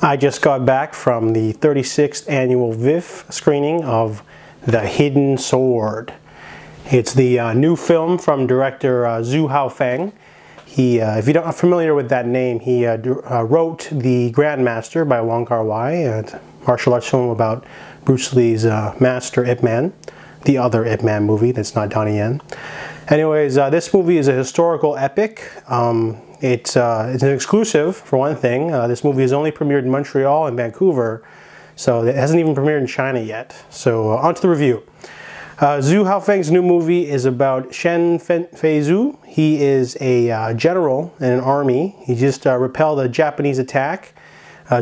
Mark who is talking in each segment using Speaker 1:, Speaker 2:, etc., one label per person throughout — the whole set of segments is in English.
Speaker 1: I just got back from the 36th annual VIFF screening of The Hidden Sword. It's the new film from director Xu Haofeng. If you're not familiar with that name, he wrote The Grandmaster by Wong Kar-wai, a martial arts film about Bruce Lee's master Ip Man, the other Ip Man movie that's not Donnie Yen. Anyways, this movie is a historical epic. It's an exclusive, for one thing. This movie has only premiered in Montreal and Vancouver, so it hasn't even premiered in China yet. So on to the review. Xu Haofeng's new movie is about Shen Feizu. He is a general in an army. He just repelled a Japanese attack.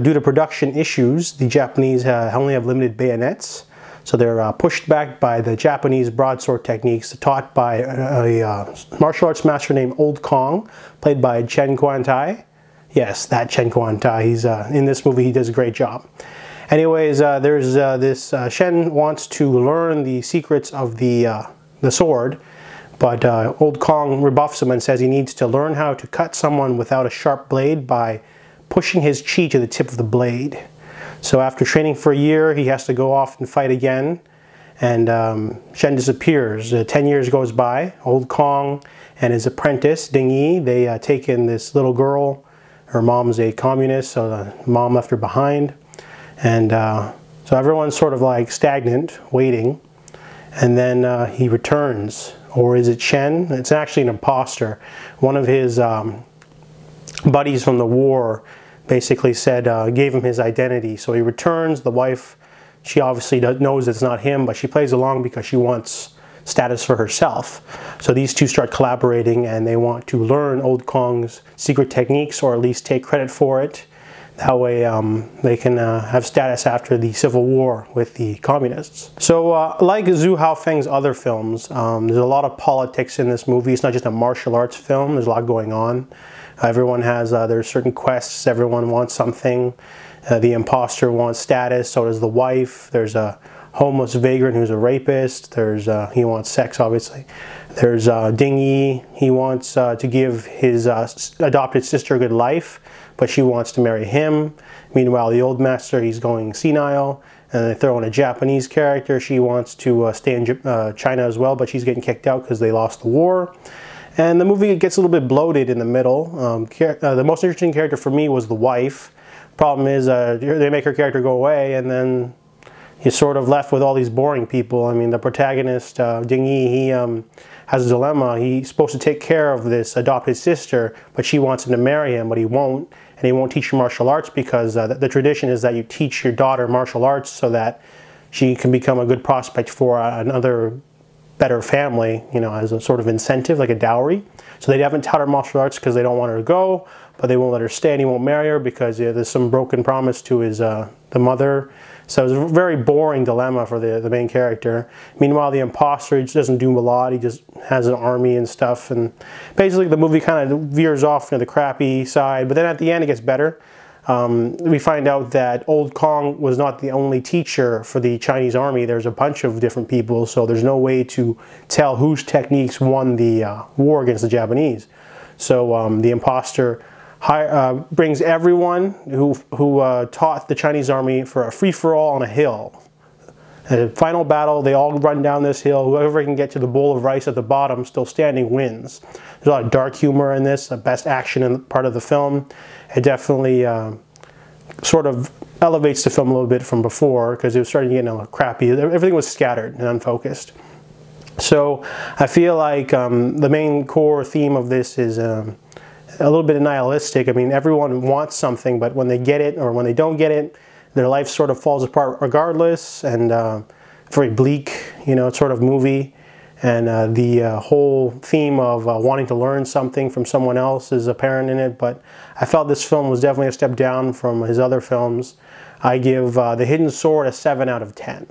Speaker 1: Due to production issues, the Japanese only have limited bayonets. So they're pushed back by the Japanese broadsword techniques taught by a martial arts master named Old Kong, played by Chen Kuan-tai. Yes, that Chen Kuan-tai. He's in this movie. He does a great job. Anyways, there's this Shen wants to learn the secrets of the sword, but Old Kong rebuffs him and says he needs to learn how to cut someone without a sharp blade by pushing his chi to the tip of the blade. So after training for a year, he has to go off and fight again, and Shen disappears. 10 years goes by. Old Kong and his apprentice, Dingyi, they take in this little girl. Her mom's a communist, so the mom left her behind. And so everyone's sort of like stagnant, waiting. And then he returns. Or is it Shen? It's actually an imposter. One of his buddies from the war basically said, gave him his identity. So he returns. The wife, she obviously knows it's not him, but she plays along because she wants status for herself. So these two start collaborating, and they want to learn Old Kong's secret techniques, or at least take credit for it. That way they can have status after the civil war with the communists. So like Xu Haofeng's other films, there's a lot of politics in this movie. It's not just a martial arts film. There's a lot going on. Everyone has there's certain quests. Everyone wants something. The imposter wants status. So does the wife. There's a homeless vagrant who's a rapist. He wants sex, obviously. There's Dingyi. He wants to give his adopted sister a good life, but she wants to marry him. Meanwhile, the old master, he's going senile, and they throw in a Japanese character. She wants to stay in China as well, but she's getting kicked out because they lost the war. And the movie gets a little bit bloated in the middle. The most interesting character for me was the wife. Problem is, they make her character go away, and then you're sort of left with all these boring people. I mean, the protagonist, Dingyi, he has a dilemma. He's supposed to take care of this adopted sister, but she wants him to marry him, but he won't. And he won't teach her martial arts because the tradition is that you teach your daughter martial arts so that she can become a good prospect for another better family, you know, as a sort of incentive, like a dowry. So they haven't taught her martial arts because they don't want her to go, but they won't let her stay, and he won't marry her because there's some broken promise to his the mother. So it's a very boring dilemma for the main character. Meanwhile, the imposter, he just doesn't do a lot. He just has an army and stuff, and basically the movie kind of veers off to the crappy side, but then at the end it gets better. We find out that Old Kong was not the only teacher for the Chinese army. There's a bunch of different people, so there's no way to tell whose techniques won the war against the Japanese. So the imposter brings everyone who taught the Chinese army for a free-for-all on a hill. At the final battle, they all run down this hill. Whoever can get to the bowl of rice at the bottom, still standing, wins. There's a lot of dark humor in this, the best action in part of the film. It definitely sort of elevates the film a little bit from before, because it was starting to get a little crappy. Everything was scattered and unfocused. So I feel like the main core theme of this is a little bit nihilistic. I mean, everyone wants something, but when they get it or when they don't get it, their life sort of falls apart regardless, and very bleak, you know, sort of movie. And the whole theme of wanting to learn something from someone else is apparent in it, but I felt this film was definitely a step down from his other films. I give The Hidden Sword a 7 out of 10.